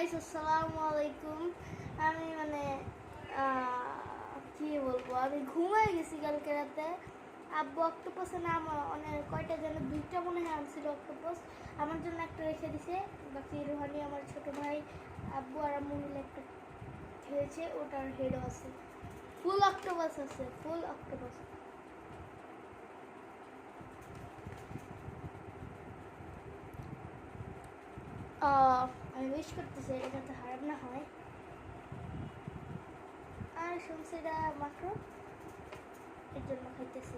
Guys, আসসালামু আলাইকুম। আমি কি বলবো, আমি ঘুমাই গেছি কালকে রাতে। আব্বু অক্টোপাসের নাম অনেক কয়টা যেন, দুইটা মনে হয় আনছিল অক্টোপাস। আমার জন্য একটা রেখে দিছে, বাকি রুহানি আমার ছোট ভাই, আব্বু আর আম্মু মিলে একটা খেয়েছে, ওটার হেডও আছে। ফুল অক্টোপাস আছে, ফুল অক্টোপাস। আমি উইশ করতেছি এটা যাতে খারাপ না হয়। আর শুনছি এটা মাত্র এর জন্য খাইতেছি।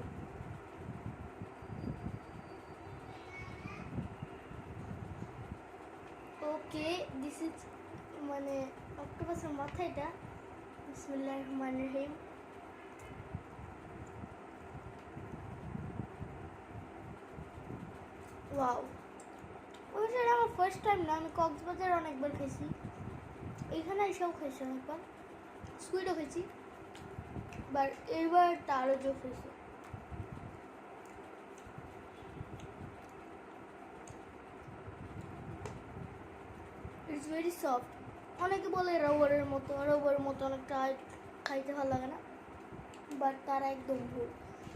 ওকে, দিস ইজ অক্টোপাসের মাথা এটা। বিসমিল্লাহির রহমানির রহিম। ওয়াও, ওইটা আমার ফার্স্ট টাইম না, আমি কক্সবাজার অনেকবার খাইছি, এইখানে এসেও খাইছি অনেকবার, সুইটও খাইছি, বাট এইবারটা আরও জোর হয়েছে। It's very soft. অনেকে বলে রবারের মতো অনেকটা খাইতে ভালো লাগে না, বাট তারা একদম ভুল।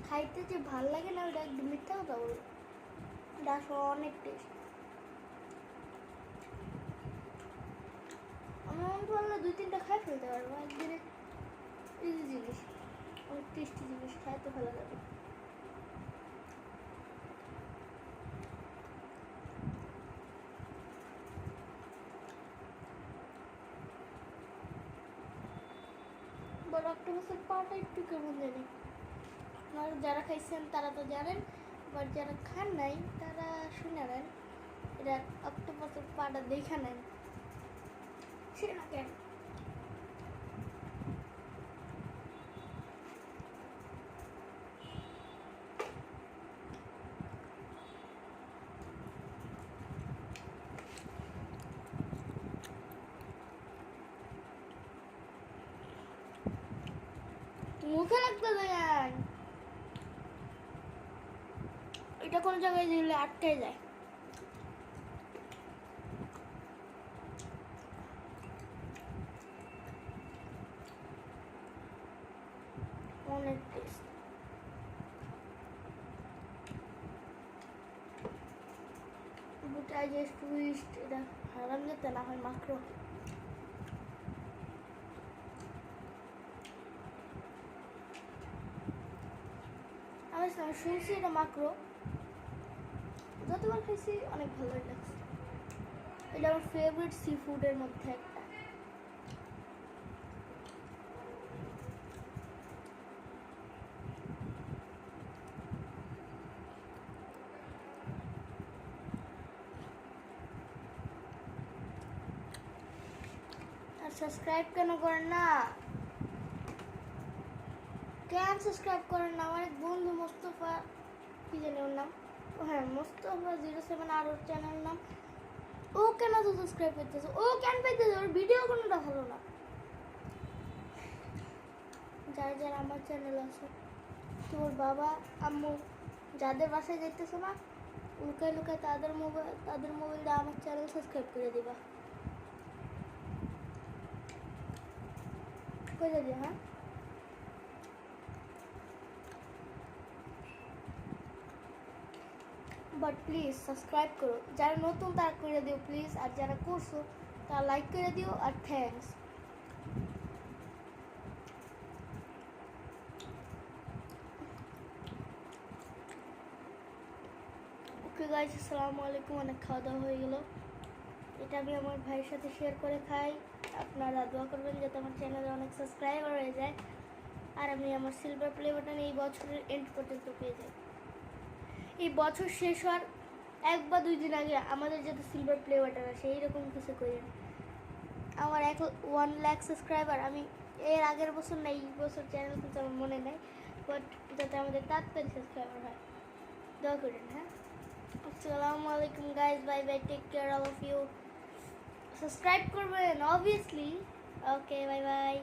খাইতে যে ভাল লাগে না ওটা একদম মিথ্যা কথা বলে, এটা আসলে অনেক টেস্ট। আমি মনে করলে 2-3টা খাই ফেলতে পারবো একদিনে। ইজি জিনিস, অনেক টেস্টি জিনিস, খাইতে ভালো লাগে। বড় অক্টোপাসের পাটা একটু কেমন জানি, আর যারা খাইছেন তারা তো জানেন, বাট যারা খান নাই তারা শুনে নেন, এটা অক্টোপাসের পাটা দেখা নেন, সে না কেন। মুখে লাগতে দেন, এটা কোনো জায়গায় দিলে আটকে যায়। অনেক টেস্ট। বুটাই যে টুইস্ট, এটা হারাম যেতে না হয় মাত্র। আমি শুনছি এটা মাত্র, যতবার খাইছি অনেক ভালোই লাগছে। এটা আমার ফেভারিট সি ফুডের মধ্যে একটা। আর সাবস্ক্রাইব কেন করেন না, কেন সাবস্ক্রাইব করেন না? আমার এক বন্ধু মোস্তফা, কি জানি ওর নাম, হ্যাঁ মোস্তফা 07 আর ওর চ্যানেল নাম, ও কেন তো সাবস্ক্রাইব করতেছে, ও কেন পাইতেছে, ওর ভিডিও কোনোটা ভালো না। যারা যারা আমার চ্যানেল আছে, তোর বাবা আম্মু যাদের বাসায় যেতেছো না, লুকায় লুকায় তাদের মোবাইল দিয়ে আমার চ্যানেল সাবস্ক্রাইব করে দিবা, করে দিও। হ্যাঁ, বাট প্লিজ সাবস্ক্রাইব করো, যারা নতুন তারা করে দিও প্লিজ, আর যারা করছো তারা লাইক করে দিও, আর থ্যাঙ্কস। ওকে গাইস, আসসালামু আলাইকুম। অনেক খাওয়া দাওয়া হয়ে গেল, এটা আমি আমার ভাইয়ের সাথে শেয়ার করে খাই। আপনারা দোয়া করবেন যাতে আমার চ্যানেলে অনেক সাবস্ক্রাইবার হয়ে যায়, আর আমি আমার সিলভার প্লে বাটন এই বছরের এন্ড পর্যন্ত পেয়ে যাই। এই বছর শেষ হওয়ার 1 বা 2 দিন আগে আমাদের যাতে সিলভার প্লে বাটন আসে, এইরকম কিছু করেন। আমার 1 লাখ সাবস্ক্রাইবার, আমি এর আগের বছর না এই বছর চ্যানেল কিন্তু আমার মনে নেই, বাট যাতে আমাদের তাড়াতাড়ি সাবস্ক্রাইবার হয়, দোয়া করেন। হ্যাঁ, আসসালামু আলাইকুম guys, bye bye, take care all of you. Subscribe করবেন অবভিয়াসলি। Okay, bye by.